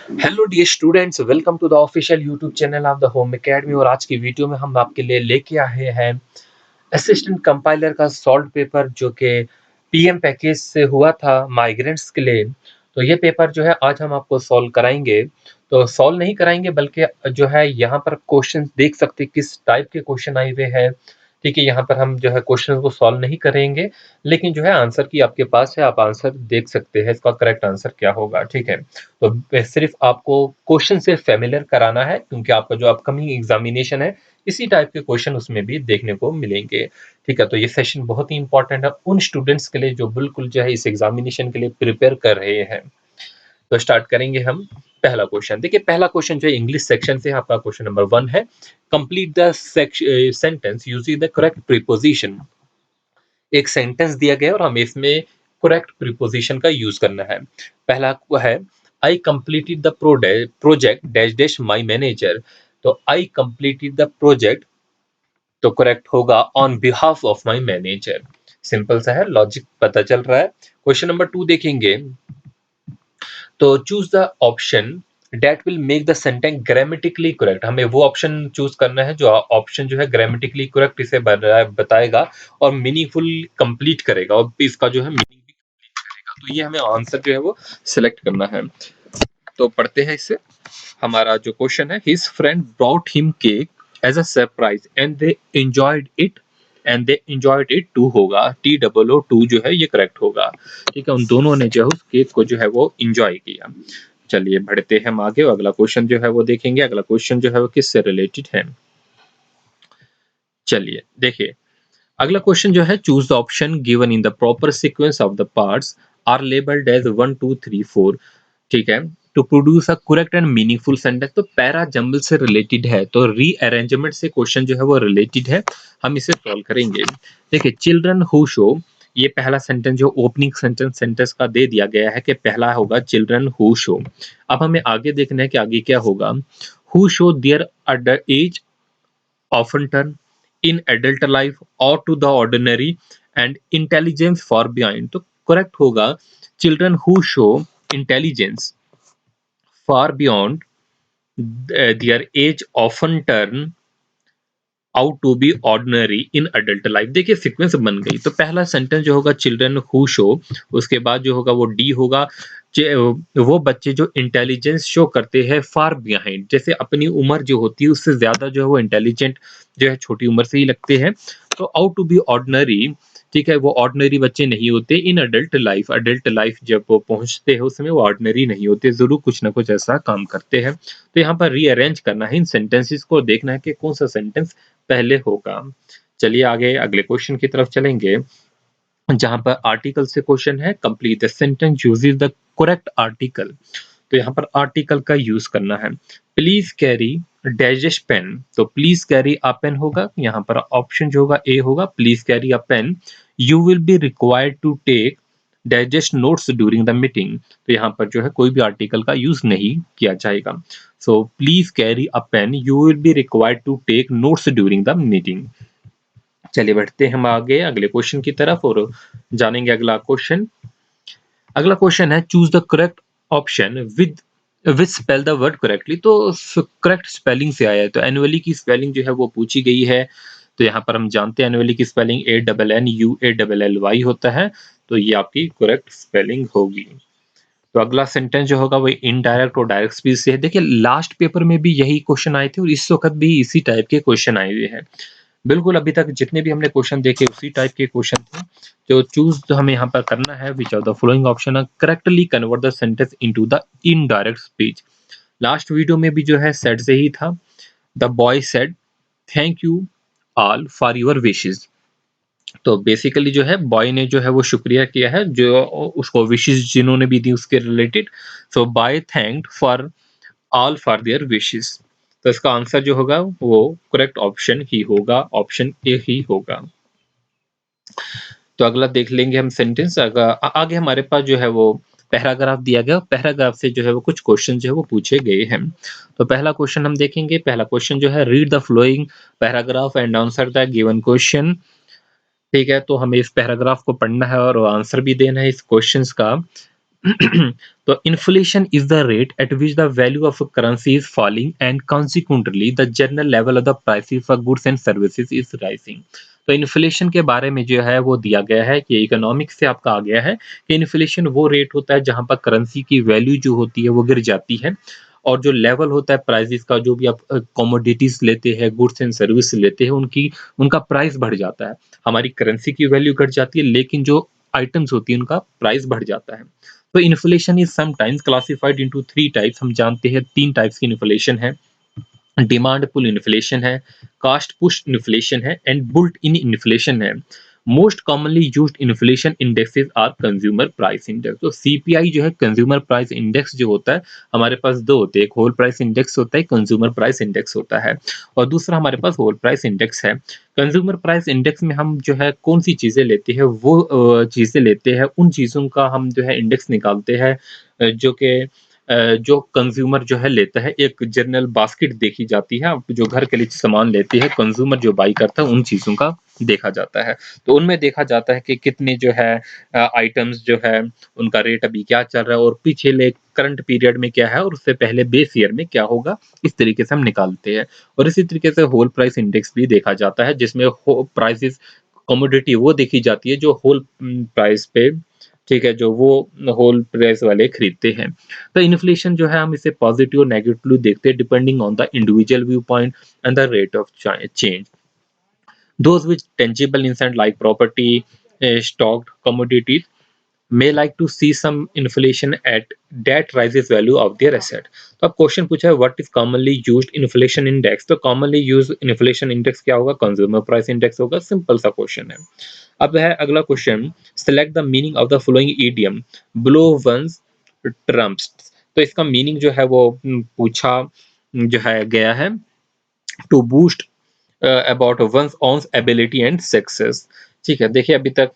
Hello dear students, welcome to the official YouTube channel of the home academy. और आज की video में हम आपके लिए लेके आए हैं असिस्टेंट कंपाइलर का सॉल्व पेपर, जो कि पीएम पैकेज से हुआ था माइग्रेंट्स के लिए। तो ये पेपर जो है आज हम आपको सॉल्व कराएंगे। तो सॉल्व नहीं कराएंगे, बल्कि जो है यहाँ पर क्वेश्चन देख सकते हैं किस टाइप के क्वेश्चन आए हुए हैं। ठीक है, यहाँ पर हम जो है क्वेश्चन को सॉल्व नहीं करेंगे, लेकिन जो है आंसर की आपके पास है, आप आंसर देख सकते हैं इसका करेक्ट आंसर क्या होगा। ठीक है, तो सिर्फ आपको क्वेश्चन से फेमिलियर कराना है, क्योंकि आपका जो अपकमिंग एग्जामिनेशन है इसी टाइप के क्वेश्चन उसमें भी देखने को मिलेंगे। ठीक है, तो ये सेशन बहुत ही इंपॉर्टेंट है उन स्टूडेंट्स के लिए जो बिल्कुल जो है इस एग्जामिनेशन के लिए प्रिपेयर कर रहे हैं। तो स्टार्ट करेंगे हम। पहला क्वेश्चन देखिए, पहला क्वेश्चन जो है इंग्लिश सेक्शन से आपका क्वेश्चन नंबर 1 है। Complete the sentence using the correct preposition. एक सेंटेंस दिया गया और हमें इसमें करेक्ट प्रीपोजिशन का यूज करना है। पहला है I completed the project dash dash my manager. तो आई कंप्लीटेड द प्रोजेक्ट, तो करेक्ट होगा on behalf of my manager. Simple सा है, लॉजिक पता चल रहा है। क्वेश्चन नंबर 2 देखेंगे, तो choose the option that will make the sentence grammatically correct. हमें वो ऑप्शन चूज करना है जो ऑप्शन जो है ग्रामेटिकली करेक्ट इसे बताएगा और मीनिंगफुल कंप्लीट करेगा, और इसका जो है मीनिंग भी कंप्लीट करेगा। तो ये हमें आंसर जो है वो सिलेक्ट करना है। तो पढ़ते हैं इससे। हमारा जो क्वेश्चन है, his friend brought him cake as a surprise and they enjoyed it, and they enjoyed it too होगा, TOO2 जो है ये करेक्ट होगा। ठीक है, उन दोनों ने जो है उस केक को जो है वो एंजॉय किया। चलिए बढ़ते हैं हम आगे, अगला क्वेश्चन जो है वो देखेंगे। अगला क्वेश्चन जो है वो किससे रिलेटेड है, चलिए देखिए। अगला क्वेश्चन जो है, choose the option given in the proper sequence of the parts are labelled as 1 2 3 4। ठीक है, to produce a correct and meaningful sentence. तो पैरा जंबल से रिलेटेड है, तो रीअरेंजमेंट से क्वेश्चन जो है वो रिलेटेड है, हम इसे सॉल्व करेंगे। देखिए, चिल्ड्रन हु शो, ये पहला सेंटेंस जो ओपनिंग सेंटेंस का दे दिया गया है कि पहला होगा चिल्ड्रन हु शो। अब हमें आगे देखना है कि आगे क्या होगा। Who show their age often turn in adult life or to the ordinary and intelligence far behind। तो करेक्ट होगा children who show intelligence far beyond their age often turn out to be ordinary in adult life. देखिए sequence बन गई, तो पहला sentence जो होगा children who show, उसके बाद जो होगा वो डी होगा वो बच्चे जो इंटेलिजेंस शो करते हैं फार बिहाइंड, जैसे अपनी उम्र जो होती है उससे ज्यादा जो है वो इंटेलिजेंट जो है छोटी उम्र से ही लगते हैं। तो आउट टू बी ऑर्डिनरी, ठीक है, वो ऑर्डिनरी बच्चे नहीं होते इन अडल्ट लाइफ जब वो पहुंचते हैं उसमें वो ऑर्डिनरी नहीं होते, जरूर कुछ ना कुछ ऐसा काम करते हैं। तो यहाँ पर रीअरेंज करना है इन सेंटेंसेस को, देखना है कि कौन सा सेंटेंस पहले होगा। चलिए आगे अगले क्वेश्चन की तरफ चलेंगे, जहां पर आर्टिकल से क्वेश्चन है। Complete the sentence using the correct article. तो यहाँ पर आर्टिकल का यूज करना है। प्लीज कैरी डैश पेन, तो प्लीज कैरी अ पेन होगा। यहाँ पर ऑप्शन जो होगा ए होगा, please carry a pen. You will be required to take digest notes during the meeting. तो यहाँ पर जो है कोई भी आर्टिकल का यूज नहीं किया जाएगा। So please carry a pen, you will be required to take notes during the meeting. चलिए बढ़ते हैं हम आगे अगले क्वेश्चन की तरफ और जानेंगे अगला क्वेश्चन। अगला क्वेश्चन है, choose the correct option with spell the word correctly. तो करेक्ट स्पेलिंग से आया है, तो एनुअली की स्पेलिंग जो है वो पूछी गई है। तो यहाँ पर हम जानते हैं एनुअली की स्पेलिंग ANNUALLY होता है, तो ये आपकी करेक्ट स्पेलिंग होगी। तो अगला सेंटेंस जो होगा वो इनडायरेक्ट और डायरेक्ट स्पीच से है। देखिए लास्ट पेपर में भी यही क्वेश्चन आए थे और इस वक्त भी इसी टाइप के क्वेश्चन आए हुए हैं। बिल्कुल अभी तक जितने भी हमने क्वेश्चन देखे उसी टाइप के क्वेश्चन थे। तो चूज तो हमें यहाँ पर करना है, which of the following option are correctly convert the sentence into the indirect speech. Last video में भी जो है सेट से ही था। The boy said thank you all for your wishes. तो बेसिकली जो है बॉय ने जो है वो शुक्रिया किया है जो उसको विशेस जिन्होंने भी दी उसके related. So boy thanked for all for their wishes. तो इसका आंसर जो होगा वो करेक्ट ऑप्शन ही होगा, ऑप्शन ए ही होगा। तो अगला देख लेंगे हम सेंटेंस। आगे हमारे पास जो है वो पैराग्राफ दिया गया, पैराग्राफ से जो है वो कुछ क्वेश्चन जो है वो पूछे गए हैं। तो पहला क्वेश्चन हम देखेंगे। पहला क्वेश्चन जो है, read the flowing paragraph and answer the given question. ठीक है, तो हमें इस पैराग्राफ को पढ़ना है और आंसर भी देना है इस क्वेश्चंस का। तो inflation is the rate at which the value of currency is falling and consequently the general level of the prices for goods and services is rising. तो इन्फ्लेशन के बारे में जो है वो दिया गया है कि इकोनॉमिक्स से आपका आ गया है कि इन्फ्लेशन वो रेट होता है जहां पर करेंसी की वैल्यू जो होती है वो गिर जाती है, और जो लेवल होता है प्राइसेस का, जो भी आप कमोडिटीज लेते हैं, गुड्स एंड सर्विस लेते हैं, उनकी उनका प्राइस बढ़ जाता है। हमारी करेंसी की वैल्यू घट जाती है लेकिन जो आइटम्स होती है उनका प्राइस बढ़ जाता है। तो inflation is sometimes classified into three types. हम जानते हैं तीन टाइप्स की इन्फ्लेशन है। डिमांड पुल इन्फ्लेशन है, कास्ट पुश इन्फ्लेशन है, एंड बुल्ट इन इन्फ्लेशन है। Most commonly used inflation indexes are consumer price index. तो सीपीआई जो है, कंज्यूमर प्राइस इंडेक्स जो होता है, हमारे पास दो होते हैं, एक होल प्राइस इंडेक्स होता है, कंज्यूमर प्राइस इंडेक्स होता है, और दूसरा हमारे पास होल प्राइस इंडेक्स है। कंज्यूमर प्राइस इंडेक्स में हम जो है कौन सी चीजें लेते हैं, वो चीजें लेते हैं, उन चीजों का हम जो है इंडेक्स निकालते हैं, जो कि जो कंज्यूमर जो है लेता है। एक जनरल बास्केट देखी जाती है, आप जो घर के लिए सामान लेते हैं, कंज्यूमर जो बाई करता है उन चीज़ों का देखा जाता है। तो उनमें देखा जाता है कि कितने जो है आइटम्स जो है उनका रेट अभी क्या चल रहा है, और पिछले करंट पीरियड में क्या है, और उससे पहले बेस ईयर में क्या होगा, इस तरीके से हम निकालते हैं। और इसी तरीके से होल प्राइस इंडेक्स भी देखा जाता है, जिसमें प्राइसेस कमोडिटी वो देखी जाती है जो होल प्राइस पे, ठीक है, जो वो होल प्राइस वाले खरीदते हैं। तो इन्फ्लेशन जो है हम इसे पॉजिटिव और नेगेटिव देखते हैं depending on the individual view point and the rate of change. Those with tangible insight like property, stocked commodities may like to see some inflation at that rises value of their asset। तो अब question पूछा है what is commonly used inflation index. तो commonly use inflation index क्या होगा, consumer price index होगा। Simple सा question है। अब है अगला question, select the meaning of the following idiom blow one's trumpets. तो इसका मीनिंग जो है वो पूछा जो है गया है, to boast about one's owns ability and success. ठीक है, देखिए अभी तक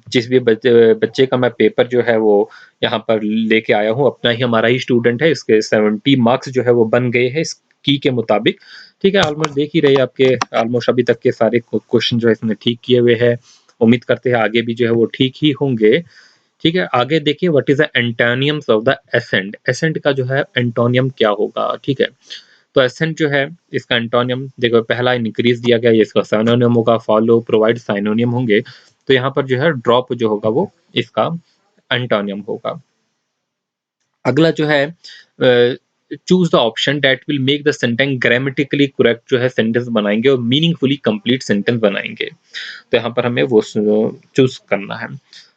जिस भी बच्चे का मैं पेपर जो है वो यहाँ पर लेके आया हूँ, अपना ही हमारा ही स्टूडेंट है, इसके 70 मार्क्स जो है वो बन गए हैं इस की के मुताबिक। ठीक है, ऑलमोस्ट देख ही रहे आपके, ऑलमोस्ट अभी तक के सारे क्वेश्चन जो है इसने ठीक किए हुए हैं। उम्मीद करते हैं आगे भी जो है वो ठीक ही होंगे। ठीक है, आगे देखिए what is the antonyms of the ascent. Ascent का जो है एंटोनियम क्या होगा। ठीक है, तो एसेंट जो है इसका एंटोनियम देखो, पहला इंक्रीज दिया गया, ये इसका साइनोनियम होगा, फॉलो प्रोवाइड साइनोनियम होंगे। तो यहाँ पर जो है ड्रॉप जो होगा वो इसका एंटोनियम होगा। अगला जो है choose the option that will make the sentence grammatically correct, जो है सेंटेंस बनाएंगे और मीनिंगफुली कंप्लीट सेंटेंस बनाएंगे। तो यहाँ पर हमें वो चूज करना है।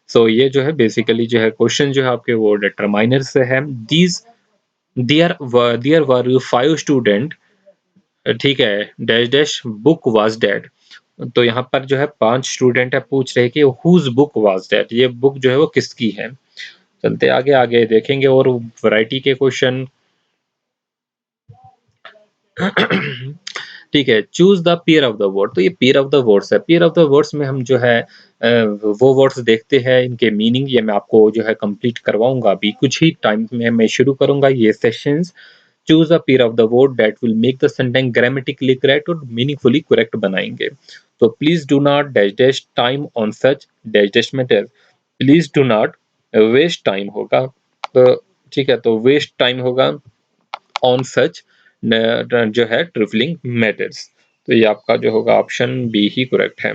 सो ये जो है बेसिकली जो है क्वेश्चन जो है आपके वो डिटरमाइनर से है। दीज देयर वर 5 स्टूडेंट, ठीक है, dash dash book was dead. तो यहाँ पर जो है 5 स्टूडेंट है, पूछ रहे कि हुज बुक वाज डेड, ये बुक जो है वो किसकी है। चलते आगे आगे देखेंगे और वैरायटी के क्वेश्चन। ठीक है, choose the pair of the word. तो ये पेयर ऑफ द वर्ड्स है। पेयर ऑफ द वर्ड्स में हम जो है वो वर्ड्स देखते हैं, इनके मीनिंग ये मैं आपको जो है कंप्लीट करवाऊंगा अभी कुछ ही टाइम में मैं शुरू करूंगा ये sessions. Choose a pair of the word that will make the sentence grammatically correct और मीनिंगफुली करेक्ट बनाएंगे। तो please do not dash dash time on such dash dash matter. Please do not waste time होगा। तो ठीक है, तो waste time होगा on such जो है ट्रिफलिंग मैटर्स। तो ये आपका जो होगा ऑप्शन बी ही करेक्ट है।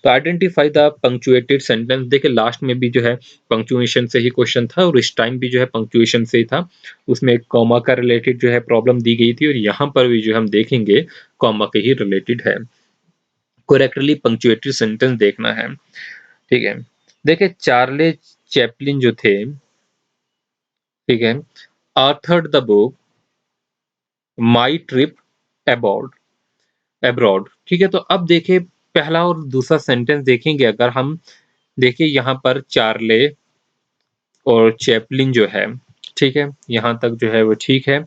तो आइडेंटिफाई द पंक्चुएटेड सेंटेंस। देखिए लास्ट में भी जो है पंक्चुएशन से ही क्वेश्चन था, और इस टाइम भी जो है पंक्चुएशन से ही था। उसमें एक कॉमा का रिलेटेड जो है प्रॉब्लम दी गई थी, और यहाँ पर भी जो हम देखेंगे कॉमा के ही रिलेटेड है। करेक्टली पंक्चुएटेड सेंटेंस देखना है। ठीक है, देखिए चार्ले चैपलिन जो थे, ठीक है, authored the book my trip about abroad. ठीक है, तो अब देखिए पहला और दूसरा सेंटेंस देखेंगे अगर हम, देखिए यहाँ पर चार्ले और चैपलिन जो है, ठीक है, यहाँ तक जो है वो ठीक है।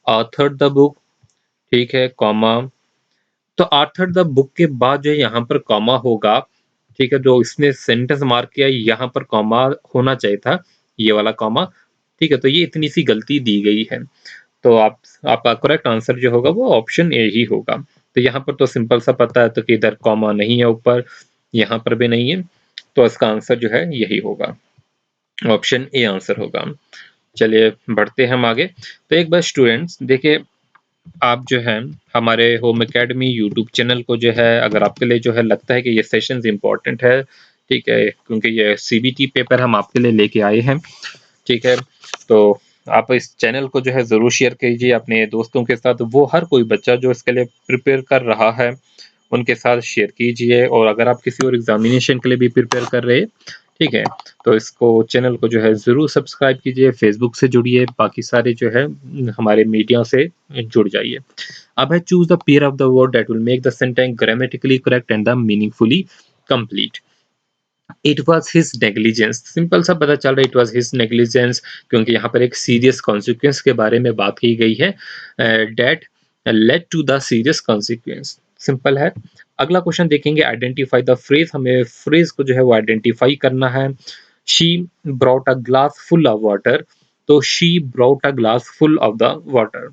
ऑथर द बुक, ठीक है, कॉमा। तो ऑथर द बुक के बाद जो है यहाँ पर कॉमा होगा। ठीक है, जो इसने सेंटेंस मार्क किया यहाँ पर कॉमा होना चाहिए था, ये वाला कॉमा। ठीक है, तो ये इतनी सी गलती दी गई है। तो आपका करेक्ट आंसर जो होगा वो ऑप्शन ए ही होगा। तो यहाँ पर तो सिंपल सा पता है तो कि इधर कॉमा नहीं है ऊपर, यहाँ पर भी नहीं है, तो इसका आंसर जो है यही होगा। ऑप्शन ए आंसर होगा। चलिए बढ़ते हैं हम आगे। तो एक बार स्टूडेंट्स देखिए, आप जो है हमारे होम एकेडमी यूट्यूब चैनल को जो है, अगर आपके लिए जो है लगता है कि ये सेशंस इम्पोर्टेंट है, ठीक है, क्योंकि ये सीबीटी पेपर हम आपके लिए लेके आए हैं, ठीक है, तो आप इस चैनल को जो है ज़रूर शेयर कीजिए अपने दोस्तों के साथ। वो हर कोई बच्चा जो इसके लिए प्रिपेयर कर रहा है, उनके साथ शेयर कीजिए। और अगर आप किसी और एग्जामिनेशन के लिए भी प्रिपेयर कर रहे हैं, ठीक है, तो इसको चैनल को जो है ज़रूर सब्सक्राइब कीजिए, फेसबुक से जुड़िए, बाकी सारे जो है हमारे मीडिया से जुड़ जाइए। अब है choose the pair of the word that will make the sentence grammatically correct and the meaningfully complete. It was his negligence, simple सा पता चल रहा है, इट वॉज हिज नेग्लिजेंस, क्योंकि यहाँ पर एक सीरियस कॉन्सिक्वेंस के बारे में बात की गई है, that led to the serious consequence, simple है। अगला क्वेश्चन देखेंगे, आइडेंटिफाई द फ्रेज, हमें फ्रेज को जो है वो आइडेंटिफाई करना है। She brought a glass full of water, तो she brought a glass full of the water.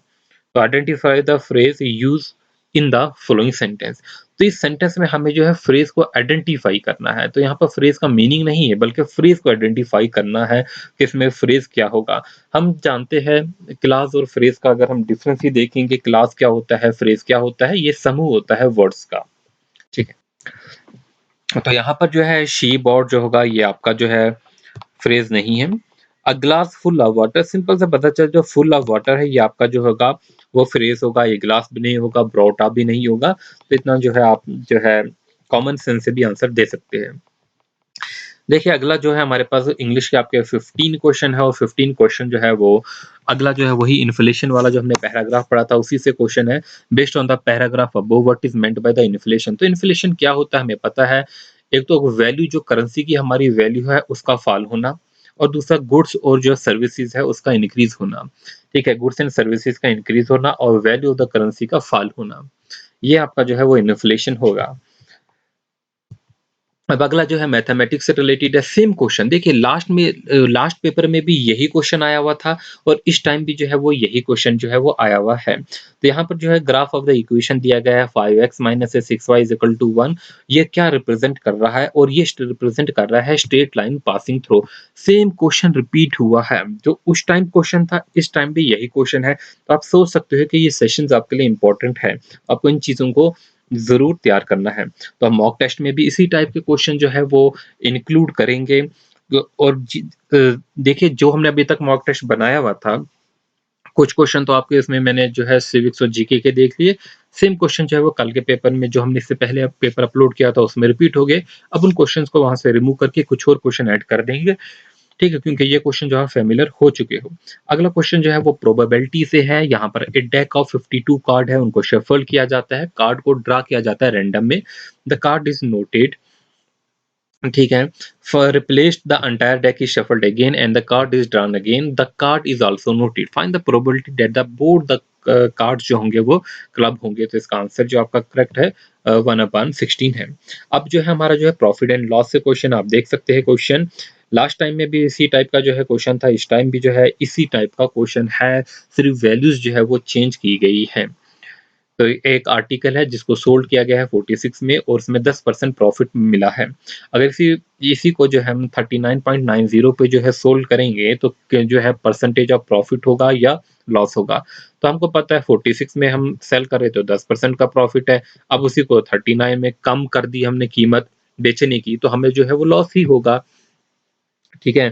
तो identify the phrase use in the following sentence. तो इस सेंटेंस में हमें जो है फ्रेज को आइडेंटिफाई करना है। तो यहाँ पर फ्रेज का मीनिंग नहीं है, बल्कि फ्रेज को आइडेंटिफाई करना है कि इसमें फ्रेज क्या होगा। हम जानते हैं क्लास और फ्रेज का अगर हम डिफरेंस ही देखेंगे, क्लास क्या होता है, फ्रेज क्या होता है, ये समूह होता है वर्ड्स का, ठीक है। तो यहाँ पर जो है शी बॉट जो होगा ये आपका जो है फ्रेज नहीं है। अ glass full of water, simple सा पता चल, जो फुल ऑफ वाटर है ये आपका जो होगा वो फ्रेज होगा, ये ग्लास भी नहीं होगा, ब्रॉट अप भी नहीं होगा। तो इतना जो है आप जो है कॉमन सेंस से भी आंसर दे सकते हैं। देखिए अगला जो है हमारे पास इंग्लिश के आपके 15 क्वेश्चन है, और 15 क्वेश्चन जो है वो अगला जो है वही इन्फ्लेशन वाला जो हमने पैराग्राफ पढ़ा था उसी से क्वेश्चन है। Based on the paragraph above what is meant by the inflation. तो इन्फ्लेशन क्या होता है हमें पता है, एक तो वैल्यू जो करेंसी की हमारी वैल्यू है उसका फॉल होना, और दूसरा गुड्स और जो सर्विसेज है उसका इंक्रीज होना, ठीक है, गुड्स एंड सर्विसेज का इंक्रीज होना और वैल्यू ऑफ द करेंसी का फॉल होना, ये आपका जो है वो इन्फ्लेशन होगा। अब अगला जो है मैथमेटिक्स से रिलेटेड है, सेम क्वेश्चन देखिए, लास्ट पेपर में भी यही क्वेश्चन आया हुआ था, और इस टाइम भी जो है वो यही क्वेश्चन जो है वो आया हुआ है। तो यहाँ पर जो है ग्राफ ऑफ द इक्वेशन दिया गया है 5x minus 6y is equal to 1। ये क्या रिप्रेजेंट कर रहा है, और ये रिप्रेजेंट कर रहा है straight line passing through. Same question repeat हुआ है, जो उस टाइम क्वेश्चन था इस टाइम भी यही क्वेश्चन है। तो आप सोच सकते हो कि ये सेशंस आपके लिए इंपॉर्टेंट है, आपको इन चीजों को जरूर तैयार करना है। तो हम मॉक टेस्ट में भी इसी टाइप के क्वेश्चन जो है वो इंक्लूड करेंगे। और देखिए जो हमने अभी तक मॉक टेस्ट बनाया हुआ था, कुछ क्वेश्चन तो आपके इसमें मैंने जो है सिविक्स और जीके के देख लिए, सेम क्वेश्चन जो है वो कल के पेपर में जो हमने इससे पहले पेपर अपलोड किया था उसमें रिपीट हो गए। अब उन क्वेश्चंस को वहां से रिमूव करके कुछ और क्वेश्चन ऐड कर देंगे, ठीक है, क्योंकि ये क्वेश्चन जो है फेमिलियर हो चुके हो। अगला क्वेश्चन जो है वो प्रोबेबिलिटी से है। यहाँ पर ए डेक ऑफ 52 कार्ड है, उनको शफल किया जाता है, कार्ड को ड्रा किया जाता है रैंडम में। द कार्ड इज नोटेड, ठीक है, for replaced the entire deck is shuffled again and the card is drawn again, the card is also noted, find the probability that the board the cards जो होंगे वो club होंगे। तो इसका answer जो आपका करेक्ट है 1/16 है। अब जो है हमारा जो है प्रॉफिट एंड लॉस से क्वेश्चन आप देख सकते हैं। क्वेश्चन लास्ट टाइम में भी इसी टाइप का जो है क्वेश्चन था, इस टाइम भी जो है इसी टाइप का क्वेश्चन है, सिर्फ वैल्यूज जो है वो चेंज की गई है। तो एक आर्टिकल है जिसको सोल्ड किया गया है 46 में, और उसमें 10% प्रॉफिट मिला है। अगर इसी इसी को जो है हम 39.90 पे जो है सोल्ड करेंगे तो जो है परसेंटेज ऑफ प्रॉफिट होगा या लॉस होगा। तो हमको पता है 46 में हम सेल करें तो 10% का प्रॉफिट है। अब उसी को 39 में कम कर दी हमने कीमत बेचने की, तो हमें जो है वो लॉस ही होगा, ठीक है।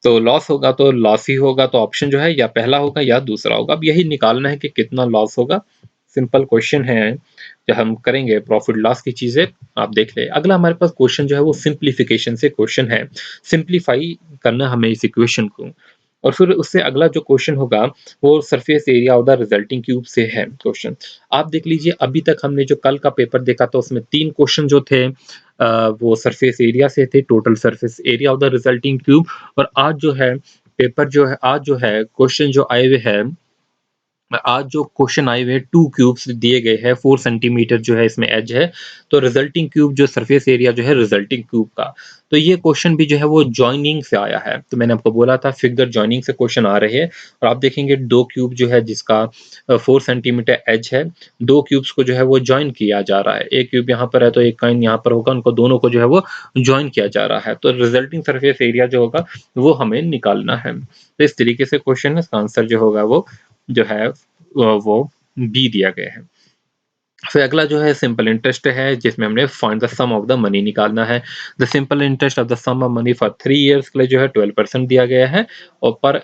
तो लॉस होगा तो लॉस ही होगा, तो ऑप्शन जो है या पहला होगा या दूसरा होगा। अब यही निकालना है कि कितना लॉस होगा, सिंपल क्वेश्चन है। जब हम करेंगे प्रॉफिट लॉस की चीजें, आप देख ले। अगला हमारे पास क्वेश्चन जो है वो सिंप्लीफिकेशन से क्वेश्चन है, सिंप्लीफाई करना हमें इस इक्वेशन को। और फिर उससे अगला जो क्वेश्चन होगा वो surface area of the resulting cube से है क्वेश्चन। आप देख लीजिए अभी तक हमने जो कल का पेपर देखा था उसमें 3 क्वेश्चन जो थे वो सरफेस एरिया से थे, total surface area of the resulting cube. और आज जो है पेपर जो है, आज जो है क्वेश्चन जो आए हुए हैं आज जो क्वेश्चन आए हुए हैं 2 क्यूब्स दिए गए हैं, 4 सेंटीमीटर जो है इसमें एज है, तो रिजल्टिंग क्यूब जो सरफेस एरिया जो है रिजल्टिंग क्यूब का, तो ये क्वेश्चन भी जो है वो जॉइनिंग से आया है। तो मैंने आपको बोला था फिगर जॉइनिंग से क्वेश्चन आ रहे हैं और आप देखेंगे 2 क्यूब जो है जिसका 4 सेंटीमीटर एज है, 2 क्यूब्स को जो है वो जॉइन किया जा रहा है। एक क्यूब यहाँ पर है तो एक कॉइन यहाँ पर होगा, उनको दोनों को जो है वो जॉइन किया जा रहा है। तो रिजल्टिंग सरफेस एरिया जो होगा वो हमें निकालना है। तो इस तरीके से क्वेश्चन है, इसका आंसर जो होगा वो जो है वो बी दिया गया है। फिर अगला जो है सिंपल इंटरेस्ट है जिसमें हमने find the sum of the money निकालना है। The simple interest of the sum of money for 3 years के लिए जो है 12% दिया गया है और पर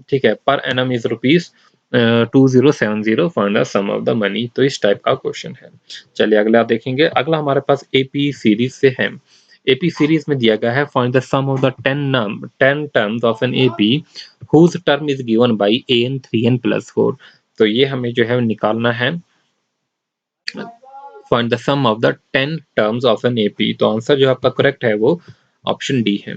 ठीक है per annum is rupees 2070 find the sum of the money. तो इस टाइप का क्वेश्चन है। चलिए अगला देखेंगे। अगला हमारे पास एपी सीरीज से है। एपी सीरीज में दिया गया है find the sum of the 10 terms of an AP whose term is given by an 3n + 4। तो ये हमें जो है निकालना है find the sum of the 10 terms of an AP. तो आंसर जो आपका करेक्ट है वो ऑप्शन डी है।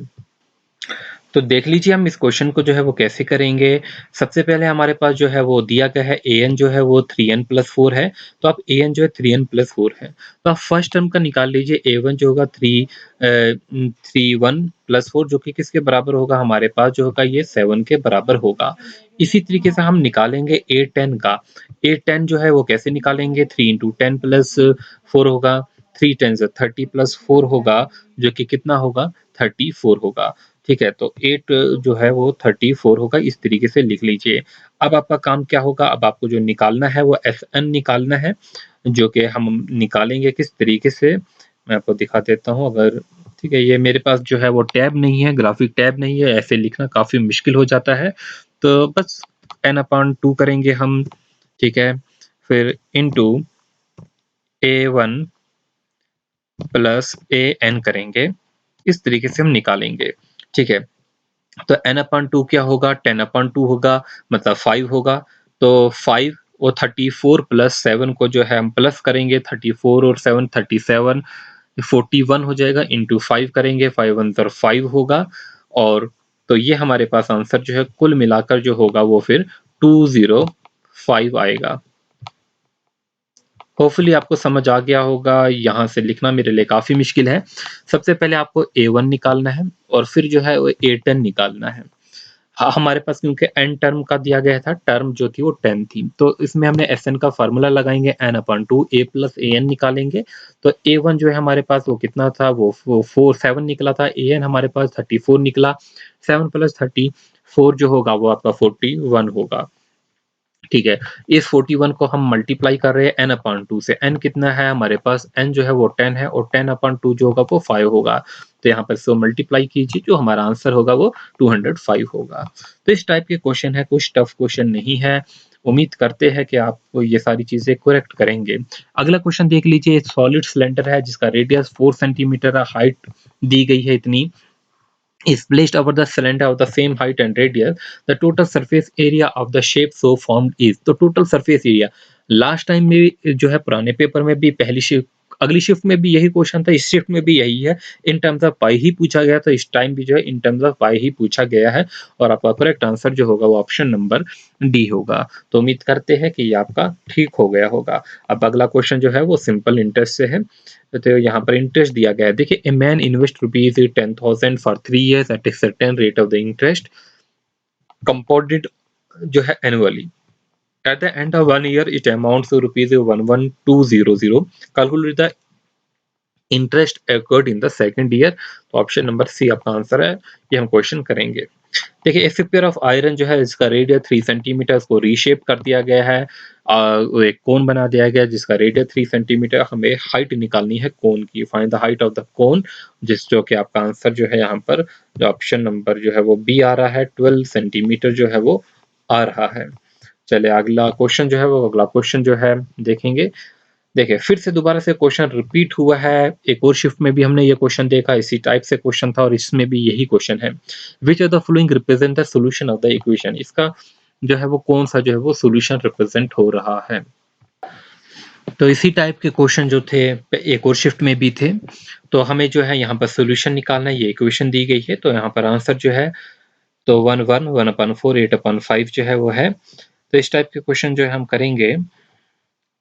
तो देख लीजिए हम इस क्वेश्चन को जो है वो कैसे करेंगे। सबसे पहले हमारे पास जो है वो दिया गया है an जो है वो 3n+4 है, तो आप an जो है 3n+4 है, तो आप फर्स्ट टर्म का निकाल लीजिए। a1 जो होगा 3 1+4 जो कि किसके बराबर होगा, हमारे पास जो होगा ये 7 के बराबर होगा। इसी तरीके से हम निकालेंगे a10 का। a10 जो है वो कैसे निकालेंगे, 3 × 10+4 होगा, 3 10 30+4 होगा जो कि कितना होगा 34 होगा। ठीक है, तो 8 जो है वो 34 होगा, इस तरीके से लिख लीजिए। अब आपका काम क्या होगा, अब आपको जो निकालना है वो Fn निकालना है, जो कि हम निकालेंगे किस तरीके से, मैं आपको दिखा देता हूँ। अगर ठीक है, ये मेरे पास जो है वो टैब नहीं है, ग्राफिक टैब नहीं है, ऐसे लिखना काफ़ी मुश्किल हो जाता है। तो बस n/2 करेंगे हम, ठीक है, फिर इनटू a1 + an करेंगे, इस तरीके से हम निकालेंगे। ठीक है, तो n/2 क्या होगा, 10/2 होगा, मतलब 5 होगा। तो 5 और 34 + 7 को जो है हम प्लस करेंगे, 34 और 7 37 41 हो जाएगा, इंटू 5 करेंगे, 5 1 5 होगा। और तो ये हमारे पास आंसर जो है कुल मिलाकर जो होगा वो फिर 205 आएगा। होपफुली आपको समझ आ गया होगा। यहाँ से लिखना मेरे लिए काफ़ी मुश्किल है। सबसे पहले आपको a1 निकालना है और फिर जो है वो a10 निकालना है। हमारे पास क्योंकि n टर्म का दिया गया था, टर्म जो थी वो 10 थी, तो इसमें हमने Sn का फार्मूला लगाएंगे, n/2 a + an निकालेंगे। तो a1 जो है हमारे पास वो कितना था, वो 7 निकला था, an हमारे पास 34 निकला, 7 + 34 जो होगा वो आपका 41 होगा। ठीक है, इस 41 को हम मल्टीप्लाई कर रहे हैं n/2 से। n कितना है हमारे पास, n जो है वो 10 है और 10/2 जो होगा वो 5 होगा। तो यहाँ पर इसको मल्टीप्लाई कीजिए, जो हमारा आंसर होगा वो 205 होगा। तो इस टाइप के क्वेश्चन है, कुछ टफ क्वेश्चन नहीं है। उम्मीद करते हैं कि आप ये सारी चीजें करेक्ट करेंगे। अगला क्वेश्चन देख लीजिए। सॉलिड सिलेंडर है जिसका रेडियस 4 सेंटीमीटर है, हाइट दी गई है इतनी, is placed over the cylinder of the same height and radius, the total surface area of the shape so formed is। तो total surface area last time में जो है पुराने पेपर में भी पहली शिफ्ट, अगली शिफ्ट में भी यही क्वेश्चन था, इस शिफ्ट में भी यही है, इन टर्म्स ऑफ पाई ही पूछा गया, तो इस टाइम भी जो है इन टर्म्स ऑफ पाई ही पूछा गया है और आपका करेक्ट आंसर जो होगा वो ऑप्शन नंबर डी होगा। तो उम्मीद करते हैं कि ये आपका ठीक हो गया होगा। अब अगला क्वेश्चन जो है वो सिंपल इंटरेस्ट से है। तो यहाँ पर इंटरेस्ट दिया गया है, देखिए, a man invest ₹10,000 for 3 years at a certain rate of the interest compounded जो है annually. At the end of 1 year it amounts to ₹11,200। Calculate the interest accrued in the second year. तो option number C आपका answer है, ये हम question करेंगे। देखिए, a figure of iron जो है इसका रेडियस 3 सेंटीमीटर, उसको रीशेप कर दिया गया है। वो एक कोन बना दिया गया जिसका रेडियस 3 सेंटीमीटर। हमें हाइट निकालनी है कोन की, find the height of the cone, जिस जो कि आपका आंसर जो है यहाँ पर जो ऑप्शन नंबर जो है वो बी आ रहा है, 12 सेंटीमीटर जो है वो आ रहा है। चलिए अगला क्वेश्चन जो है वो अगला क्वेश्चन जो है देखेंगे। देखिए, फिर से दोबारा से क्वेश्चन रिपीट हुआ है। एक और शिफ्ट में भी हमने ये क्वेश्चन देखा, इसी टाइप से क्वेश्चन था और इसमें भी यही क्वेश्चन है। Which of the following represent the solution of the equation. इसका जो है वो कौन सा जो है वो सॉल्यूशन रिप्रेजेंट हो रहा है। तो इसी टाइप के क्वेश्चन जो थे एक और शिफ्ट में भी थे। तो हमें जो है यहाँ पर सॉल्यूशन निकालना है। ये इक्वेशन दी गई है, तो यहाँ पर आंसर जो है तो 1 1 1/4 8/5 जो है वो है। तो इस टाइप के क्वेश्चन जो है हम करेंगे।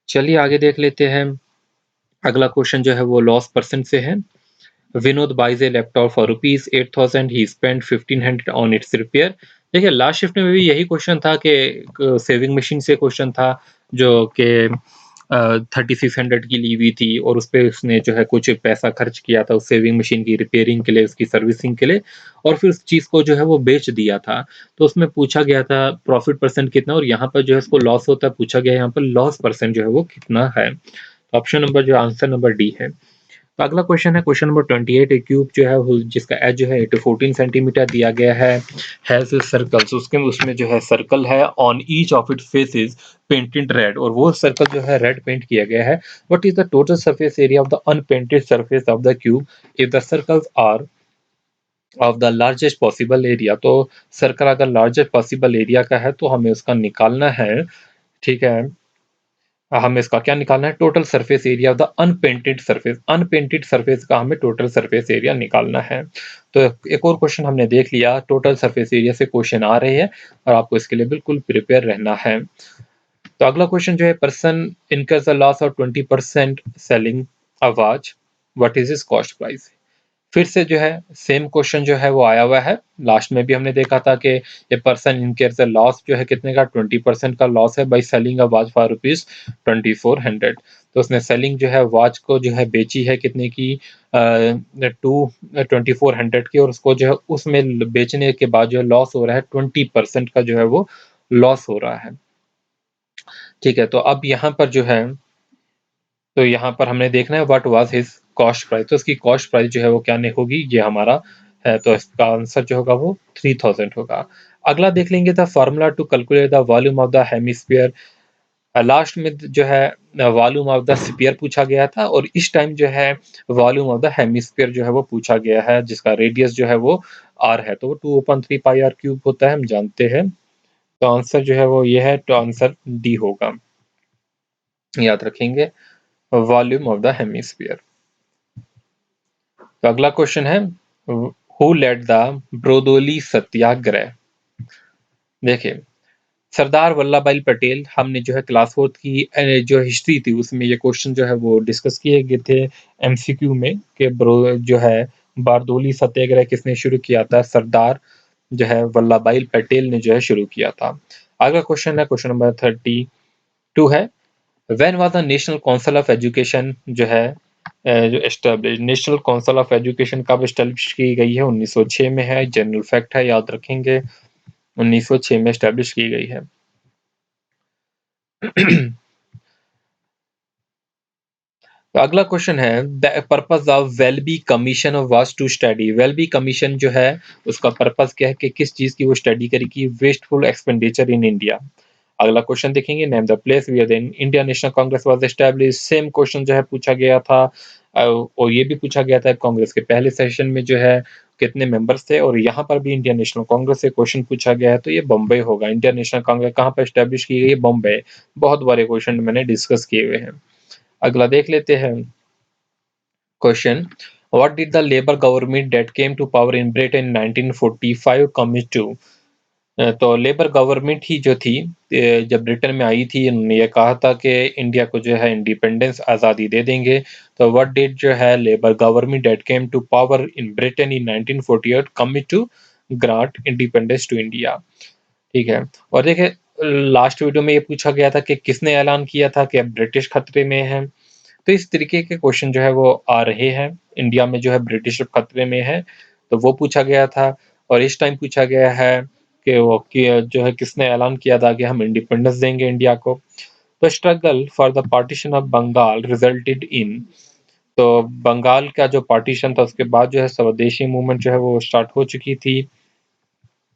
चलिए आगे देख लेते हैं। अगला क्वेश्चन जो है वो लॉस परसेंट से है। Vinod buys a laptop for rupees 8,000. He spent 1,500 on its repair. देखिए लास्ट शिफ्ट में भी यही क्वेश्चन था कि सेविंग मशीन से क्वेश्चन था जो कि 3600 की ली हुई थी और उस पर उसने जो है कुछ पैसा खर्च किया था उस सेविंग मशीन की रिपेयरिंग के लिए, उसकी सर्विसिंग के लिए, और फिर उस चीज़ को जो है वो बेच दिया था। तो उसमें पूछा गया था प्रॉफिट परसेंट कितना, और यहाँ पर जो है उसको लॉस होता है, पूछा गया यहाँ पर लॉस परसेंट जो है वो कितना है। ऑप्शन नंबर जो आंसर नंबर डी है। तो अगला क्वेश्चन है क्वेश्चन नंबर 28। एक क्यूब जो है जिसका एज जो है 14 सेंटीमीटर दिया गया है, हैज सर्कल्स, उसके उसमें जो है सर्कल है, on each of its faces painted red, और वो सर्कल जो है रेड पेंट किया गया है। What is the total surface area of the unpainted surface of the cube if the circles are of the largest possible area. तो circle अगर largest possible area का है तो हमें उसका निकालना है, ठीक है। हमें इसका क्या निकालना है, total surface area of the unpainted surface, unpainted surface का हमें टोटल सरफेस एरिया निकालना है। तो एक और क्वेश्चन हमने देख लिया, टोटल सरफेस एरिया से क्वेश्चन आ रहे हैं और आपको इसके लिए बिल्कुल प्रिपेयर रहना है। तो अगला क्वेश्चन जो है, person incurs the loss of 20% selling a watch, what is is cost price. फिर से जो है सेम क्वेश्चन जो है वो आया हुआ है। लास्ट में भी हमने देखा था कि ये पर्सन इनकेयर्स अ लॉस जो है कितने का, 20% का लॉस है by selling a watch for rupees 2400। तो उसने सेलिंग जो है वॉच को जो है बेची है कितने की, 2400 की, और उसको जो है उसमें बेचने के बाद जो है लॉस हो रहा है 20% का जो है वो लॉस हो रहा है। ठीक है, तो अब यहाँ पर जो है, तो यहाँ पर हमने देखना है what was his cost price. तो इसकी कॉस्ट प्राइस जो है वो क्या होगी, ये हमारा है, तो इसका आंसर जो होगा वो 3000 होगा। अगला देख लेंगे the formula to calculate the volume of the hemisphere. Last में जो है वॉल्यूम ऑफ द स्फीयर पूछा गया था, और इस टाइम जो है वॉल्यूम ऑफ द हेमिस्फीयर जो है वो पूछा गया है, जिसका रेडियस जो है वो आर है, तो वो 2/3 पाई आर क्यूब होता है, हम जानते हैं। तो आंसर जो है वो ये है, तो आंसर डी होगा, याद रखेंगे, वॉल्यूम ऑफ द हेमिस्फीयर। तो अगला क्वेश्चन है, हु लेड द ब्रोदोली सत्याग्रह। देखिए सरदार वल्लभ भाई पटेल, हमने जो है क्लास 4 की जो हिस्ट्री थी उसमें ये क्वेश्चन जो है वो डिस्कस किए गए थे एमसीक्यू में, कि ब्रो जो है बारदोली सत्याग्रह किसने शुरू किया था, सरदार जो है वल्लभ भाई पटेल ने जो है शुरू किया था। अगला क्वेश्चन है क्वेश्चन नंबर 32 है, when was the national council of education जो है जो establish, national council of education कब एस्टेब्लिश की गई है, 1906 में है, जनरल फैक्ट है, याद रखेंगे, 1906 में एस्टेब्लिश की गई है। तो अगला क्वेश्चन है, the purpose of Welby commission was to study. Welby commission जो है उसका पर्पस क्या है कि किस चीज की वो स्टडी करेगी, वेस्टफुल एक्सपेंडिचर इन इंडिया। अगला क्वेश्चन देखेंगे, name the place where the Indian national Congress was established. Same question जो है पूछा गया था, और ये भी पूछा गया था कांग्रेस के पहले सेशन में जो है कितने मेंबर्स थे, और यहाँ पर भी इंडियन नेशनल कांग्रेस से क्वेश्चन पूछा गया है, तो ये बम्बई होगा। इंडियन नेशनल कांग्रेस कहाँ पर एस्टैब्लिश की गई, बम्बई। बहुत बड़े क्वेश्चन मैंने डिस्कस किए हुए हैं। अगला देख लेते हैं question, what did the Labour government that came to power in Britain in 1945 commit to. तो लेबर गवर्नमेंट ही जो थी जब ब्रिटेन में आई थी, उन्होंने ये कहा था कि इंडिया को जो है इंडिपेंडेंस आज़ादी दे देंगे। तो व्हाट डिड जो है Labour government that came to power in Britain in 1948 commit to grant independence to India. ठीक है, और देखिए लास्ट वीडियो में ये पूछा गया था कि किसने ऐलान किया था कि अब ब्रिटिश खतरे में है। तो इस तरीके के क्वेश्चन जो है वो आ रहे हैं, इंडिया में जो है ब्रिटिश खतरे में है, तो वो पूछा गया था। और इस टाइम पूछा गया है कि वो कि जो है किसने ऐलान किया था कि हम इंडिपेंडेंस देंगे इंडिया को। तो struggle for the partition of Bengal resulted in, तो बंगाल का जो पार्टीशन था उसके बाद जो है स्वदेशी मूवमेंट जो है वो स्टार्ट हो चुकी थी।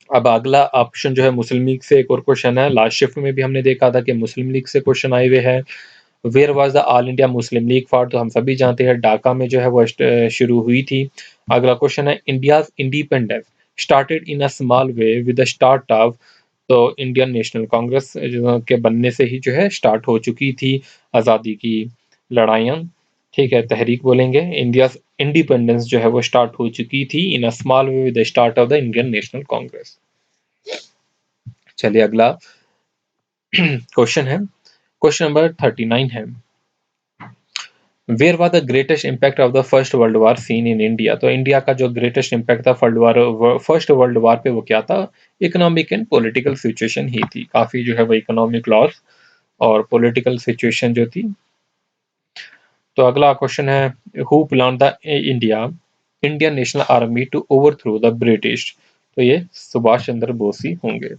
अब अगला ऑप्शन जो है मुस्लिम लीग से एक और क्वेश्चन है, लास्ट शिफ्ट में भी हमने देखा था कि मुस्लिम लीग से क्वेश्चन आए हुए हैं। Where was the All India Muslim League for, तो हम सभी जानते हैं ढाका में जो है वो शुरू हुई थी। अगला क्वेश्चन है, India independence started in a small way with the start of, तो इंडियन नेशनल कांग्रेस के बनने से ही जो है स्टार्ट हो चुकी थी आज़ादी की लड़ाइयाँ। ठीक है, तहरीक बोलेंगे, इंडिया इंडिपेंडेंस जो है वो स्टार्ट हो चुकी थी in a small way with the start of the Indian national Congress. चलिए अगला, क्वेश्चन है, क्वेश्चन नंबर 39 है, where was the greatest impact of the first world war seen in India. तो इंडिया का जो ग्रेटेस्ट इम्पैक्ट था first world war पे वो क्या था, इकोनॉमिक एंड पॉलिटिकल सिचुएशन ही थी, काफी जो है वो इकोनॉमिक लॉस और पॉलिटिकल सिचुएशन जो थी। तो अगला क्वेश्चन है, who plan the India Indian National Army to overthrow the British. तो ये सुभाष चंद्र बोस ही होंगे।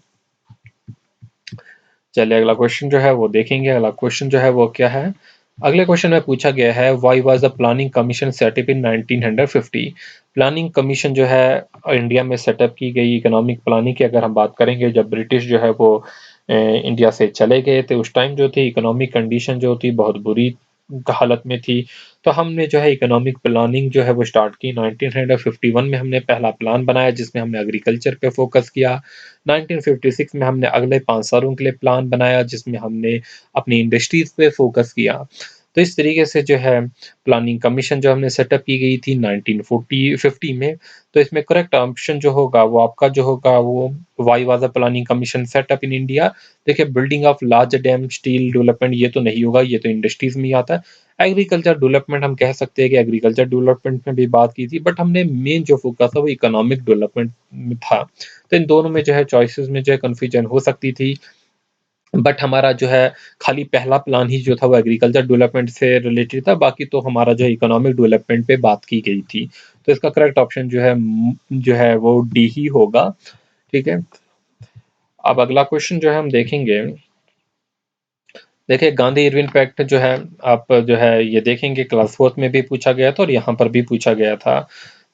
चलिए अगला क्वेश्चन जो है वो देखेंगे। अगला क्वेश्चन जो है वो क्या है, अगले क्वेश्चन में पूछा गया है, why was the planning commission set up in 1950। Planning commission जो है इंडिया में सेटअप की गई इकोनॉमिक प्लानिंग की अगर हम बात करेंगे, जब ब्रिटिश जो है वो इंडिया से चले गए थे, उस टाइम जो थी इकोनॉमिक कंडीशन जो थी बहुत बुरी हालत में थी। तो हमने जो है इकोनॉमिक प्लानिंग जो है वो स्टार्ट की 1951 में, हमने पहला प्लान बनाया जिसमें हमने एग्रीकल्चर पे फोकस किया। 1956 में हमने अगले 5 सालों के लिए प्लान बनाया जिसमें हमने अपनी इंडस्ट्रीज पे फोकस किया। तो इस तरीके से जो है प्लानिंग कमीशन जो हमने सेटअप की गई थी 1950 में। तो इसमें करेक्ट ऑप्शन जो होगा वो आपका जो होगा वो why was the planning commission set up in India. देखिए building of large dam, steel development, ये तो नहीं होगा, ये तो इंडस्ट्रीज में ही आता है। एग्रीकल्चर डेवलपमेंट हम कह सकते हैं कि एग्रीकल्चर डेवलपमेंट में भी बात की थी, बट हमने मेन जो फोकस था वो इकोनॉमिक डेवलपमेंट में था। तो इन दोनों में जो है चॉइसेस में जो है कंफ्यूजन हो सकती थी, बट हमारा जो है खाली पहला प्लान ही जो था वो एग्रीकल्चर डेवलपमेंट से रिलेटेड था, बाकी तो हमारा जो है इकोनॉमिक डेवलपमेंट पे बात की गई थी। तो इसका करेक्ट ऑप्शन जो है वो डी ही होगा। ठीक है, अब अगला क्वेश्चन जो है हम देखेंगे। देखिए गांधी इरविन पैक्ट जो है आप जो है ये देखेंगे क्लास 4 में भी पूछा गया था और यहाँ पर भी पूछा गया था।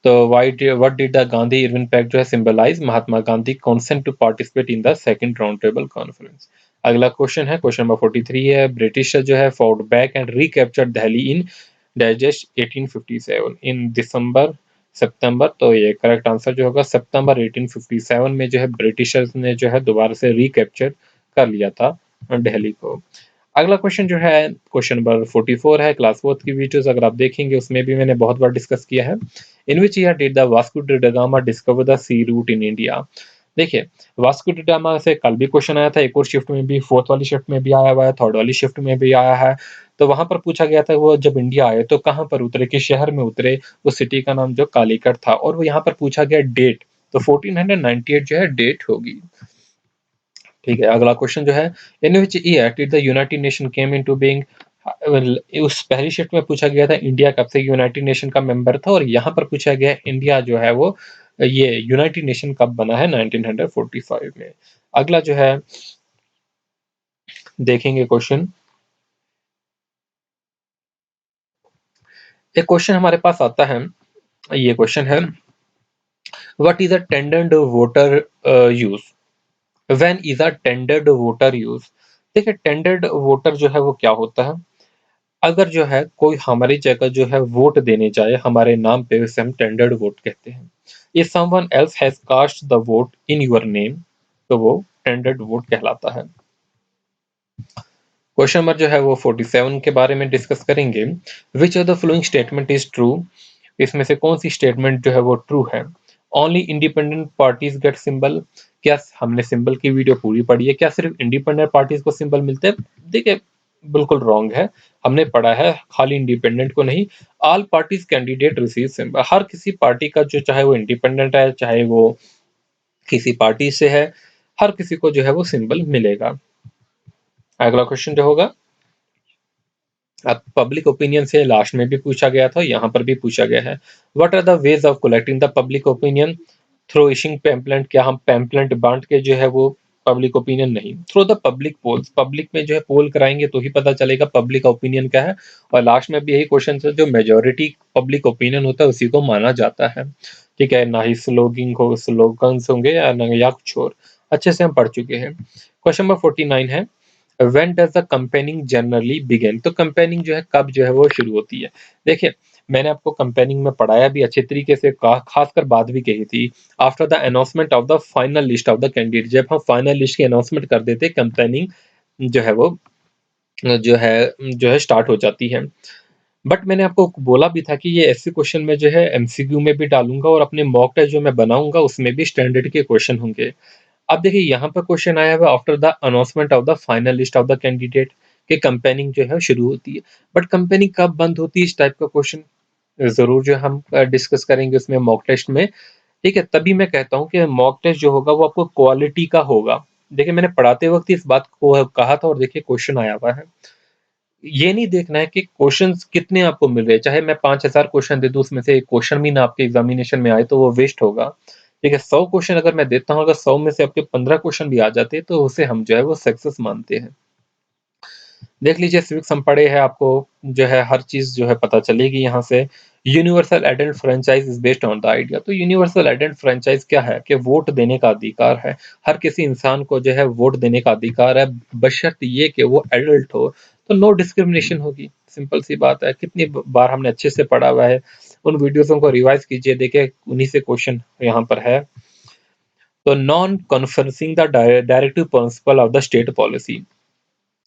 तो what did the Gandhi Irwin pact जो है symbolise, Mahatma Gandhi consent to participate in the second round table conference. अगला क्वेश्चन है, क्वेश्चन नंबर 43 है, ब्रिटिश जो है fought back and recaptured Delhi in digest 1857 in December September. तो ये करेक्ट आंसर जो होगा सितंबर 1857 में जो है ब्रिटिशर्स ने जो है दोबारा से रिकैप्चर कर लिया था दिल्ली को। अगला क्वेश्चन जो है क्वेश्चन नंबर 44 है, क्लास 4 की वीडियोस अगर आप देखेंगे उसमें भी मैंने बहुत बार डिस्कस किया है। In which year did the Vasco da Gama discover the sea route in India. देखिए वास्को ड गामा से कल भी क्वेश्चन आया था, एक और शिफ्ट में भी, फोर्थ वाली शिफ्ट में भी आया हुआ है, थर्ड वाली शिफ्ट में भी आया है। तो वहां पर पूछा गया था वो जब इंडिया आए तो कहाँ पर उतरे, किस शहर में उतरे। उस सिटी का नाम जो कालीकट था, और वो यहाँ पर पूछा गया डेट, तो 1498 जो है डेट होगी। ठीक है, अगला क्वेश्चन जो है, in which year did the United Nation came into being. उस पहली शिफ्ट में पूछा गया था इंडिया कब से यूनाइटेड नेशन का मेंबर था, और यहाँ पर पूछा गया इंडिया जो है वो ये यूनाइटेड नेशन कब बना है, 1945 में। अगला जो है देखेंगे क्वेश्चन, एक क्वेश्चन हमारे पास आता है, ये क्वेश्चन है, what is a tendered voter use, when is a tendered voter use. देखिए टेंडर्ड वोटर जो है वो क्या होता है, अगर जो है कोई हमारी जगह जो है वोट देने जाए हमारे नाम पे, उसे हम टेंडर्ड वोट कहते हैं। If someone else has cast the vote in your name, तो वो टेंडर्ड वोट कहलाता है। क्वेश्चन नंबर जो है वो 47 के बारे में डिस्कस करेंगे, विच of the following statement is true. इसमें से कौन सी स्टेटमेंट जो है वो ट्रू है। Only independent parties get symbol, क्या हमने सिंबल की वीडियो पूरी पढ़ी है, क्या सिर्फ इंडिपेंडेंट पार्टीज को सिंबल मिलते हैं। देखिए बिल्कुल रॉन्ग है, हमने पढ़ा है खाली इंडिपेंडेंट को नहीं, all parties candidate receive symbol. हर किसी पार्टी का जो चाहे वो इंडिपेंडेंट है चाहे वो किसी पार्टी से है, हर किसी को जो है वो सिंबल मिलेगा। अगला क्वेश्चन जो होगा, अब पब्लिक ओपिनियन से लास्ट में भी पूछा गया था, यहाँ पर भी पूछा गया है, what are the ways of collecting the public opinion through issuing pamphlet. क्या हम पैम्पलेट बांट के जो है वो पब्लिक ओपिनियन, नहीं, through the public polls, public में जो है पोल कराएंगे तो ही पता चलेगा पब्लिक ओपिनियन क्या है। और लास्ट में भी यही क्वेश्चन है, जो मेजोरिटी पब्लिक ओपिनियन होता है उसी को माना जाता है। ठीक है, ना ही स्लोगन्स होंगे या कुछ और, अच्छे से हम पढ़ चुके हैं। क्वेश्चन नंबर 49 है, when does the campaigning generally begin. तो कंपेनिंग जो है कब जो है वो शुरू होती है। देखिए मैंने आपको कंपेनिंग में पढ़ाया भी अच्छे तरीके से, खासकर बात भी कही थी, after the announcement of the final list of the candidate, जब हम फाइनल लिस्ट की अनाउंसमेंट कर देते कंपेनिंग जो है वो जो है स्टार्ट हो जाती है। बट मैंने आपको बोला भी था कि ये ऐसे क्वेश्चन में जो है एमसीक्यू में भी डालूंगा और अपने मॉक टेस्ट जो मैं बनाऊंगा उसमें भी स्टैंडर्ड के क्वेश्चन होंगे। अब देखिए यहाँ पर क्वेश्चन आया हुआ after the announcement of the final list of the candidate के कंपेनिंग जो है शुरू होती है, बट कंपेनिंग कब बंद होती है, इस टाइप का क्वेश्चन जरूर जो हम डिस्कस करेंगे उसमें मॉक टेस्ट में। ठीक है, तभी मैं कहता हूँ कि मॉक टेस्ट जो होगा वो आपको क्वालिटी का होगा। देखिए मैंने पढ़ाते वक्त इस बात को कहा था और देखिए क्वेश्चन आया हुआ है। ये नहीं देखना है कि क्वेश्चंस कितने आपको मिल रहे हैं, चाहे मैं 5000 क्वेश्चन दे दूं उसमें से एक क्वेश्चन भी ना आपके एग्जामिनेशन में आए तो वो वेस्ट होगा। ठीक है, 100 क्वेश्चन अगर मैं देता हूँ, अगर 100 में से आपके 15 क्वेश्चन भी आ जाते हैं तो उसे हम जो है वो सक्सेस मानते हैं। देख लीजिए सिविक्स हम पढ़े हैं, आपको जो है हर चीज जो है पता चलेगी यहाँ से। Universal adult franchise is based on the idea. तो यूनिवर्सल एडल्ट फ्रेंचाइज क्या है कि वोट देने का अधिकार है। हर किसी इंसान को जो है वोट देने का अधिकार है, बशर्ते ये कि वो एडल्ट हो। तो नो डिस्क्रिमिनेशन होगी, सिंपल सी बात है। कितनी बार हमने अच्छे से पढ़ा हुआ है, उन वीडियोसों को रिवाइज कीजिए, देखिए उन्हीं से क्वेश्चन यहाँ पर है। तो non conferring the directive principle of the state policy.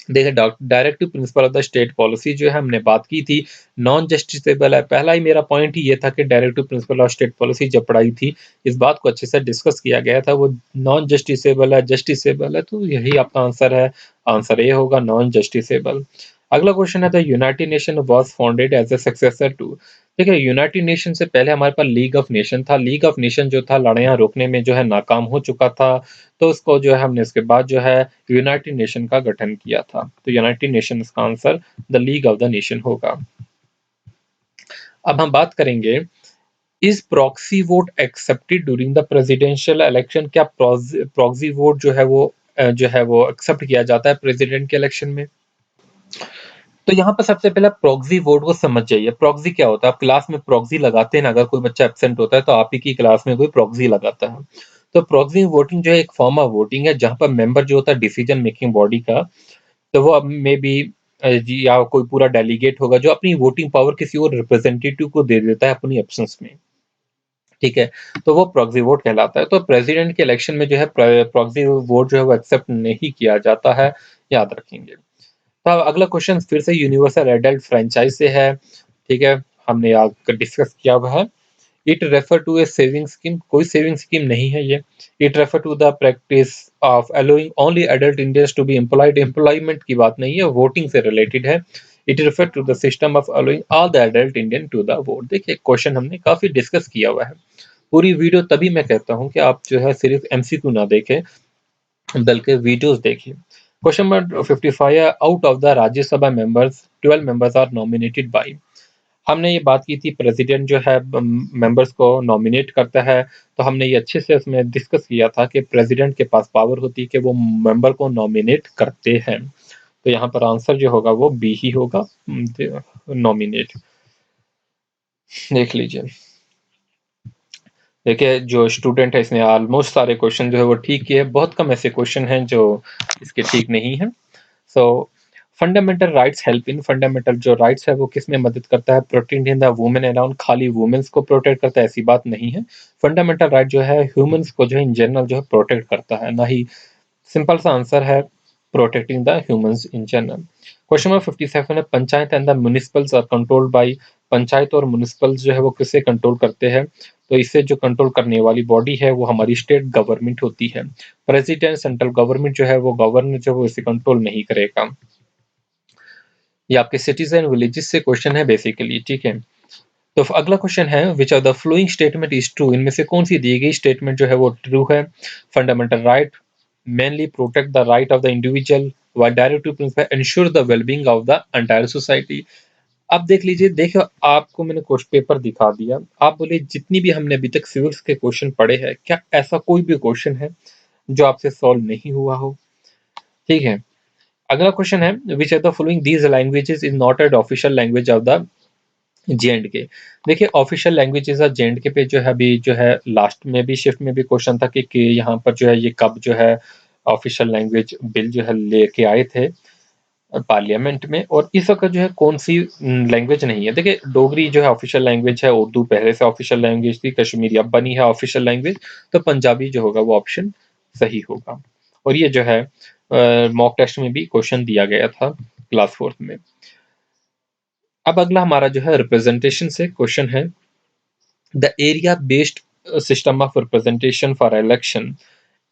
देखिए directive principle of the state policy जो है हमने बात की थी, नॉन जस्टिसेबल है। पहला ही मेरा पॉइंट ही ये था कि directive principle of state policy जब पढ़ाई थी इस बात को अच्छे से डिस्कस किया गया था, वो नॉन जस्टिसेबल है जस्टिसेबल है, तो यही आपका आंसर है। आंसर ए होगा नॉन जस्टिसेबल। अगला क्वेश्चन है the United nation was founded as a successor to. देखिए यूनाइटेड नेशन से पहले हमारे पास लीग ऑफ नेशन था। लीग ऑफ नेशन जो था लड़ाइयाँ रोकने में जो है नाकाम हो चुका था, तो उसको जो है हमने इसके बाद जो है यूनाइटेड नेशन का गठन किया था। तो यूनाइटेड नेशन का answer the league of the nation होगा। अब हम बात करेंगे, is proxy vote accepted during the presidential election. क्या प्रॉक्सी वोट जो है वो एक्सेप्ट किया जाता है प्रेसिडेंट के इलेक्शन में। तो यहाँ पर सबसे पहले प्रॉक्सी वोट को समझ जाइए। प्रॉक्सी क्या होता है, आप क्लास में प्रॉक्सी लगाते हैं ना, अगर कोई बच्चा एब्सेंट होता है तो आप ही की क्लास में कोई प्रॉक्सी लगाता है। तो प्रॉक्सी वोटिंग जो है एक फॉर्म ऑफ वोटिंग है जहां पर मेंबर जो होता है डिसीजन मेकिंग बॉडी का, तो वो अब मे बी या कोई पूरा डेलीगेट होगा जो अपनी वोटिंग पावर किसी और रिप्रेजेंटेटिव को दे देता है अपनी एब्सेंस में। ठीक है, तो वो प्रॉक्सी वोट कहलाता है। तो प्रेसिडेंट के इलेक्शन में जो है प्रॉक्सी वोट जो है वो एक्सेप्ट नहीं किया जाता है, याद रखेंगे। तो अब अगला क्वेश्चन फिर से यूनिवर्सल एडल्ट फ्रेंचाइज से है। ठीक है, हमने यहाँ डिस्कस किया हुआ है। It refer to a saving scheme. कोई सेविंग स्कीम नहीं है ये। It refer to the practice of allowing only adult Indians to be employed. Employment की बात नहीं है, वोटिंग से रिलेटेड है। It refer to the system of allowing all the adult Indian to the vote. देखिए क्वेश्चन हमने काफी discuss किया हुआ है। पूरी वीडियो तभी मैं कहता हूँ कि आप जो है सिर्फ एमसीक्यू ना देखें बल्कि वीडियोस देखिए। क्वेश्चन नंबर 55 है, out of the Rajya Sabha members 12 members are nominated by. हमने ये बात की थी प्रेसिडेंट जो है मेंबर्स को नॉमिनेट करता है, तो हमने ये अच्छे से उसमें डिस्कस किया था कि प्रेसिडेंट के पास पावर होती है कि वो मेंबर को नॉमिनेट करते हैं। तो यहाँ पर आंसर जो होगा वो बी ही होगा, नॉमिनेट। देख लीजिए, देखिए जो स्टूडेंट है इसने ऑलमोस्ट सारे क्वेश्चन जो है वो ठीक किए, बहुत कम ऐसे क्वेश्चन हैं जो इसके ठीक नहीं है। सो fundamental rights help in. Fundamental जो राइट्स है वो किस में मदद करता है, protect in the women around. खाली वुमेन्स को प्रोटेक्ट करता है ऐसी बात नहीं है। फंडामेंटल राइट जो है ह्यूमंस को जो है इन जनरल जो है प्रोटेक्ट करता है, ना ही। सिंपल सा आंसर है protecting the humans in general. Question number 57 है, panchayat and the municipals are controlled by. Panchayat और म्युनिसिपल्स जो है वो किससे कंट्रोल करते हैं, तो इससे जो कंट्रोल करने वाली बॉडी है वो हमारी स्टेट गवर्नमेंट होती है। प्रेसिडेंट सेंट्रल गवर्नमेंट जो है वो गवर्नर जो है वो इसे कंट्रोल नहीं करेगा। ये आपके सिटीज एंड विलेजेस से क्वेश्चन है बेसिकली। ठीक है, तो अगला क्वेश्चन है, which of the following statement is true. इनमें से कौन सी दी गई स्टेटमेंट जो है वो ट्रू है। Fundamental right mainly protect the right of the individual, while directive principle ensure the well-being of the entire society। अब देख लीजिए, देखो आपको मैंने क्वेश्चन पेपर दिखा दिया, आप बोले जितनी भी हमने अभी तक सिविक्स के क्वेश्चन पढ़े हैं क्या ऐसा कोई भी क्वेश्चन है जो आपसे सॉल्व नहीं हुआ हो। ठीक है, अगला क्वेश्चन है, which of the following these languages is not a official language of the J and K. देखिए ऑफिशियल लैंग्वेजेस ऑफ जे.एंड.के पे जो है अभी जो है लास्ट में भी शिफ्ट में भी क्वेश्चन था कि यहाँ पर जो है ये कब जो है ऑफिशियल लैंग्वेज बिल जो है लेके आए थे पार्लियामेंट में, और इस वक्त जो है कौन सी लैंग्वेज नहीं है। देखिए डोगरी जो है ऑफिशियल लैंग्वेज है, उर्दू पहले से ऑफिशियल लैंग्वेज थी, कश्मीरी अब बनी है ऑफिशियल लैंग्वेज, तो पंजाबी जो होगा वो ऑप्शन सही होगा। और ये जो है मॉक टेस्ट में भी क्वेश्चन दिया गया था क्लास 4 में। अब अगला हमारा जो है रिप्रेजेंटेशन से क्वेश्चन है, the area based system of representation for election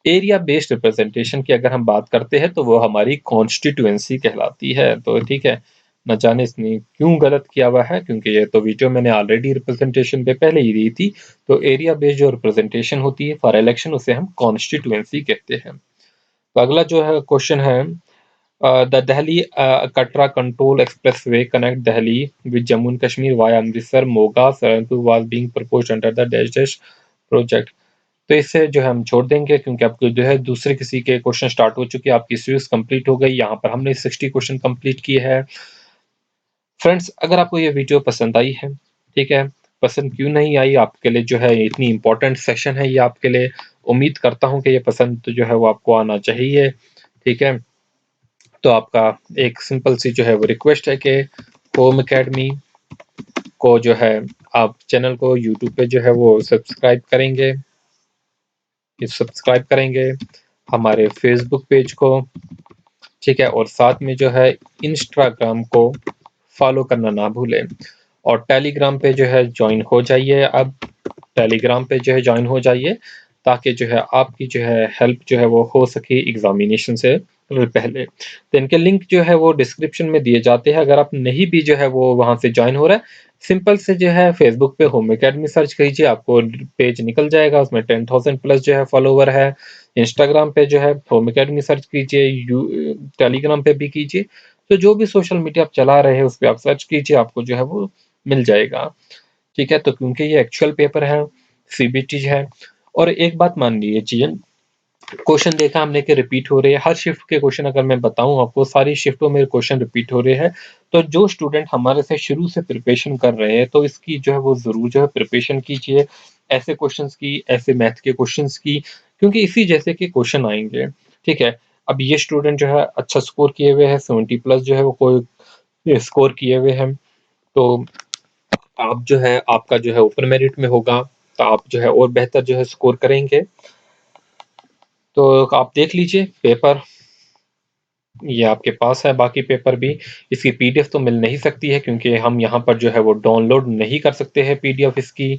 area based representation की अगर हम बात करते हैं तो वो हमारी कॉन्स्टिट्यूएंसी कहलाती है। तो ठीक है, न जाने इसने क्यों गलत किया हुआ है, क्योंकि ये तो वीडियो मैंने ऑलरेडी रिप्रेजेंटेशन पे पहले ही दी थी। तो एरिया बेस्ड जो रिप्रेजेंटेशन होती है फॉर इलेक्शन उसे हम कॉन्स्टिट्यूएंसी कहते हैं। तो अगला जो है क्वेश्चन है, the Delhi Katra control expressway connect Delhi with Jammu and Kashmir via Amritsar Moga Saharanpur was being proposed under the dash dash project. तो इससे जो है हम छोड़ देंगे, क्योंकि आपको जो है दूसरे किसी के क्वेश्चन स्टार्ट हो चुके हैं, आपकी सीरीज कंप्लीट हो गई। यहाँ पर हमने 60 क्वेश्चन कंप्लीट किए हैं। फ्रेंड्स, अगर आपको ये वीडियो पसंद आई है, ठीक है, पसंद क्यों नहीं आई, आपके लिए जो है इतनी इंपॉर्टेंट सेशन है ये आपके लिए, उम्मीद करता हूँ कि ये पसंद तो जो है वो आपको आना चाहिए। ठीक है, तो आपका एक सिंपल सी जो है वो रिक्वेस्ट है कि होम एकेडमी को जो है आप चैनल को यूट्यूब पे जो है वो सब्सक्राइब करेंगे हमारे फेसबुक पेज को, ठीक है, और साथ में जो है इंस्टाग्राम को फॉलो करना ना भूलें, और टेलीग्राम पे जो है ज्वाइन हो जाइए। अब टेलीग्राम पे जो है ज्वाइन हो जाइए, ताकि जो है आपकी जो है हेल्प जो है वो हो सके एग्जामिनेशन से पहले। तो इनके लिंक जो है वो डिस्क्रिप्शन में दिए जाते हैं। अगर आप नहीं भी जो है वो वहां से ज्वाइन हो रहा है, सिंपल से जो है फेसबुक पे होम एकेडमी सर्च कीजिए, आपको पेज निकल जाएगा, उसमें 10,000 प्लस जो है फॉलोवर है। इंस्टाग्राम पे जो है होम एकेडमी सर्च कीजिए, टेलीग्राम पे भी कीजिए। तो जो भी सोशल मीडिया आप चला रहे हैं उस पर आप सर्च कीजिए, आपको जो है वो मिल जाएगा। ठीक है, तो क्योंकि ये एक्चुअल पेपर है, सीबीटी है, और एक बात मान लीजिए, क्वेश्चन देखा हमने कि रिपीट हो रहे हैं हर शिफ्ट के क्वेश्चन। अगर मैं बताऊं आपको, सारी शिफ्टों में क्वेश्चन रिपीट हो रहे हैं। तो जो स्टूडेंट हमारे से शुरू से प्रिपरेशन कर रहे हैं, तो इसकी जो है वो जरूर जो है प्रिपरेशन कीजिए, ऐसे क्वेश्चंस की, ऐसे मैथ के क्वेश्चंस की, क्योंकि इसी जैसे के क्वेश्चन आएंगे। ठीक है, अब ये स्टूडेंट जो है अच्छा स्कोर किए हुए है, 70 प्लस जो है वो कोई स्कोर किए हुए हैं, तो आप जो है आपका जो है ओपन मेरिट में होगा, तो आप जो है और बेहतर जो है स्कोर करेंगे। तो आप देख लीजिए पेपर, ये आपके पास है। बाकी पेपर भी, इसकी पीडीएफ तो मिल नहीं सकती है, क्योंकि हम यहाँ पर जो है वो डाउनलोड नहीं कर सकते हैं पीडीएफ इसकी।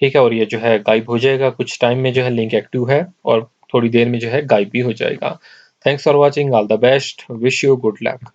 ठीक है, और ये जो है गायब हो जाएगा कुछ टाइम में, जो है लिंक एक्टिव है और थोड़ी देर में जो है गायब भी हो जाएगा। Thanks for watching, all the best, wish you good luck.